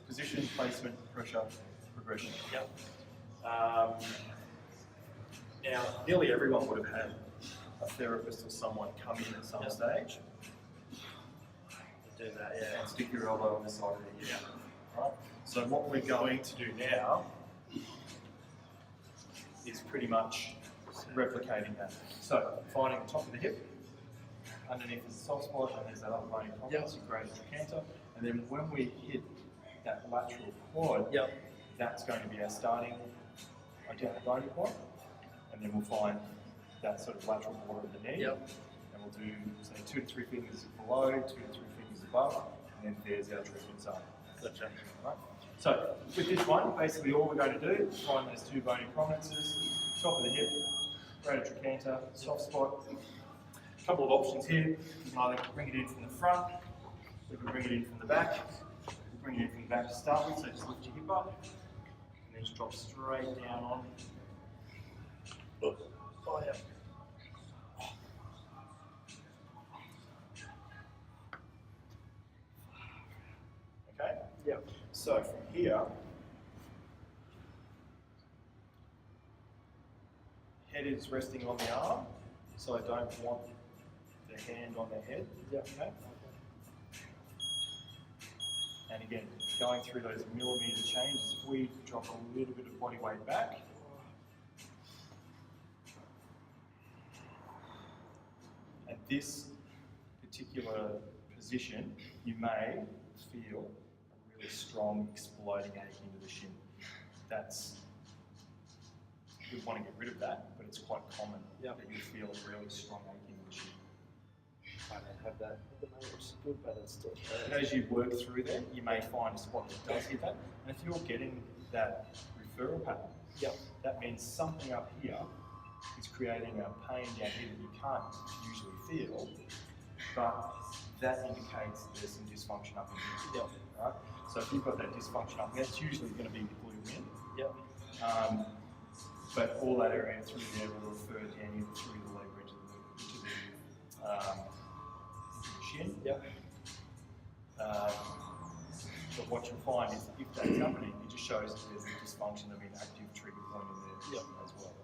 position, placement, pressure, progression. Yep. Now, nearly everyone would have had a therapist or someone come in at some stage. Do that, yeah. And stick your elbow on the side of the hip. Right? So what we're going to do now is pretty much replicating that. So finding the top of the hip, underneath is the soft spot, and there's that upper bony prominence, your greater trochanter, and then when we hit that lateral quad, that's going to be our starting identical bony point, and then we'll find that sort of lateral border of the knee, and we'll do say 2 to 3 fingers below, 2 to 3 fingers above, and then there's our treatment zone. Gotcha. Right? So with this one, basically all we're going to do is find those 2 bony prominences, top of the hip, greater trochanter, soft spot. A couple of options here. You can either bring it in from the front, we can bring it in from the back. We'll bring it in from the back to start with, so just lift your hip up, and then just drop straight down on. Oh, yeah. Okay? Yeah. So from here, head is resting on the arm, so I don't want the hand on the head. Okay? And again, going through those millimetre changes, if we drop a little bit of body weight back, at this particular position, you may feel a really strong exploding ache into the shin. You want to get rid of that, but it's quite common that you feel a really strong ache in the shin. I don't have that at the moment, which is good, but it's still And as you work through there, you may find a spot that does hit that. And if you're getting that referral pattern, that means something up here is creating a pain down here that you can't usually feel, but that indicates there's some dysfunction up in here. Right? So if you've got that dysfunction up there, it's usually going to be the glute in. But all that area through there will refer down in through the leg into the shin. But what you'll find is if that's happening, it just shows that there's a dysfunction of an active trigger point in there as well.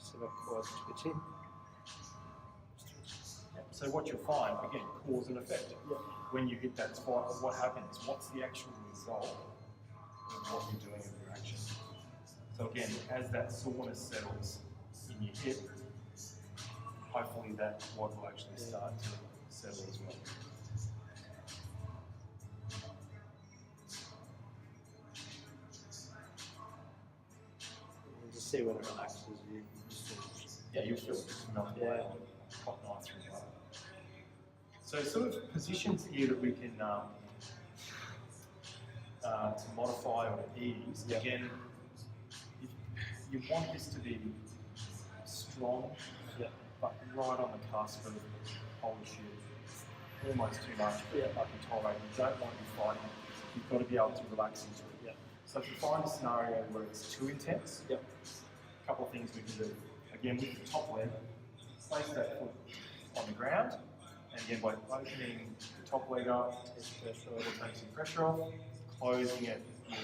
So that quad twitching. So what you'll find, again, cause and effect. When you hit that spot, what happens? What's the actual result of what you're doing with your action? So again, as that soreness settles in your hip, hopefully that quad will actually start to settle as well. You just see when it relaxes you. Yeah, you'll feel it just melt away quite nice through that. So sort of positions here that we can to modify or ease. Again, you want this to be strong, but right on the cusp of holy shit, almost too much, but I can tolerate. You don't want to be fighting. You've got to be able to relax into it. So if you find a scenario where it's too intense, a couple of things we can do. Again, with the top leg, place that foot on the ground, and again by opening the top leg up, it'll take some pressure off. Closing it will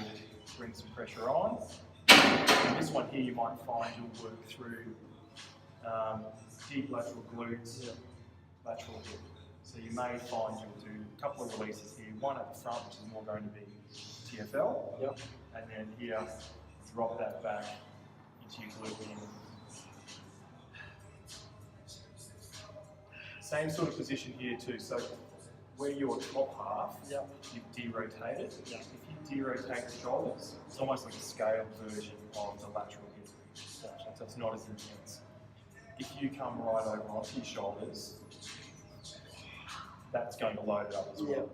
bring some pressure on. And this one here you might find you'll work through deep lateral glutes, lateral hip. So you may find you'll do a couple of releases here, one at the front which is more going to be TFL, and then here drop that back into your glute in. Same sort of position here too. So where your top half, you've derotated. If you derotate the shoulders, it's almost like a scaled version of the lateral hip. So it's not as intense. If you come right over onto your shoulders, that's going to load it up as well.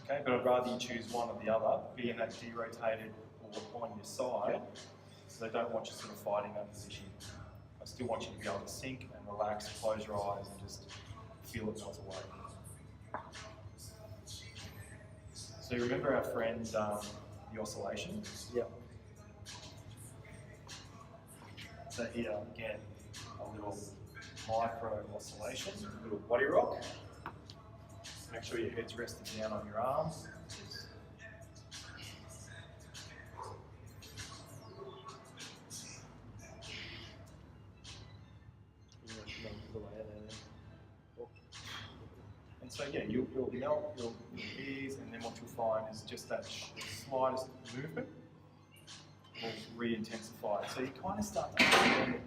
Okay, but I'd rather you choose one or the other, be in that derotated or on your side, so they don't want you sort of fighting that position. I still want you to be able to sink and relax, close your eyes and just feel it melt away. So you remember our friend, the oscillation? So here, again, a little micro oscillation, a little body rock. Make sure your head's resting down on your arms. And so yeah, you'll melt, you'll ease, and then what you'll find is just that slightest movement will re-intensify it. So you kind of start to understand,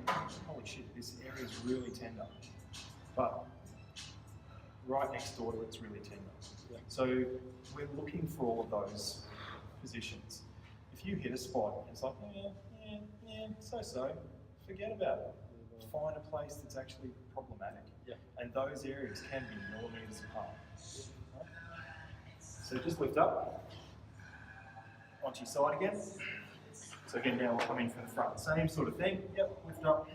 holy shit, this area is really tender. But right next door to it's really tender. Yeah. So we're looking for all of those positions. If you hit a spot, it's like, so, forget about it. Find a place that's actually problematic. Yeah. And those areas can be millimetres apart. Right? So just lift up, onto your side again. So again, now we'll come in from the front. Same sort of thing. Yep, lift up.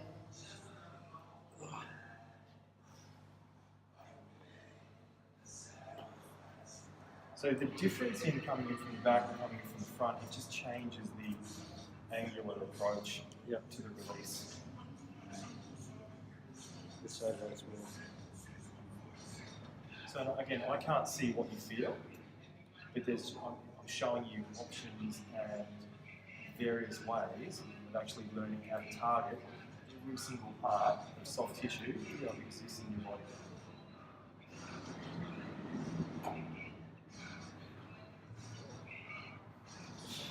So the difference in coming in from the back and coming in from the front, it just changes the angular approach to the release. This side as well. So again, I can't see what you feel, but I'm showing you options and various ways of actually learning how to target every single part of soft tissue that exists in your body.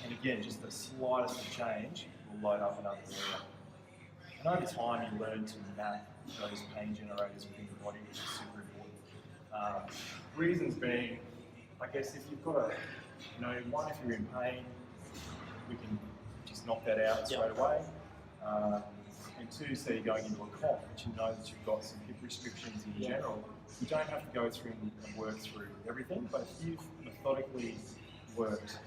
And again, just the slightest change will load up another area. And over time, you learn to map those pain generators within your body, which is super important. Reasons being, I guess, if you've got one, if you're in pain, we can just knock that out straight away. And two, so you're going into a comp, but you know that you've got some hip restrictions in general. You don't have to go through and work through everything, but if you've methodically worked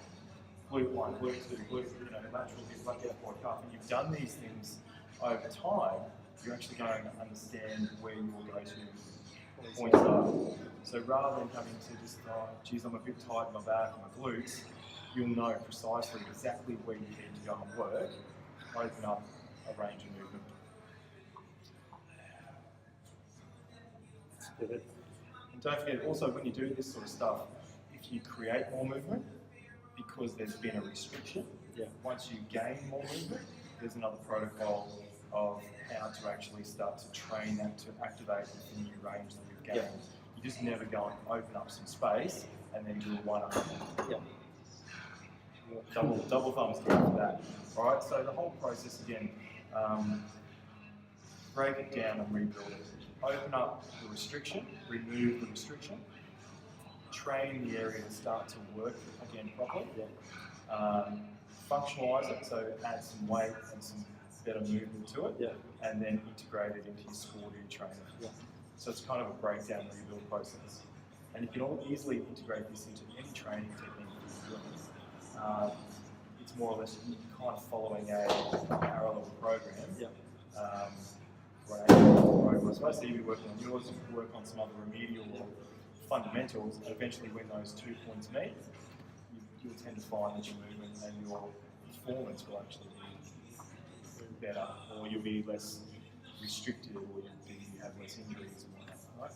glute 1, glute 2, glute, lateral hip, deltoid cuff, and you've done these things over time, you're actually going to understand where your go-to points are. So rather than having to just, geez, I'm a bit tight in my back and my glutes, you'll know precisely exactly where you need to go and work, open up a range of movement. And don't forget, also when you do this sort of stuff, if you create more movement, because there's been a restriction, once you gain more movement, there's another protocol of how to actually start to train that to activate the new range that you've gained. You just never go and open up some space and then do a one-up. Double thumbs down for that. All right, so the whole process again, break it down and rebuild it. Open up the restriction, remove the restriction, train the area to start to work again properly. Functionalise it, so add some weight and some better movement to it, and then integrate it into your sport or your training. So it's kind of a breakdown rebuild process. And you can all easily integrate this into any training technique that you're doing. It's more or less kind of following a parallel program. I suppose you'll be working on yours, you can work on some other remedial or fundamentals, and eventually when those 2 points meet, you'll tend to find that your movement and your performance will actually be better, or you'll be less restricted, or you have less injuries and whatnot, right?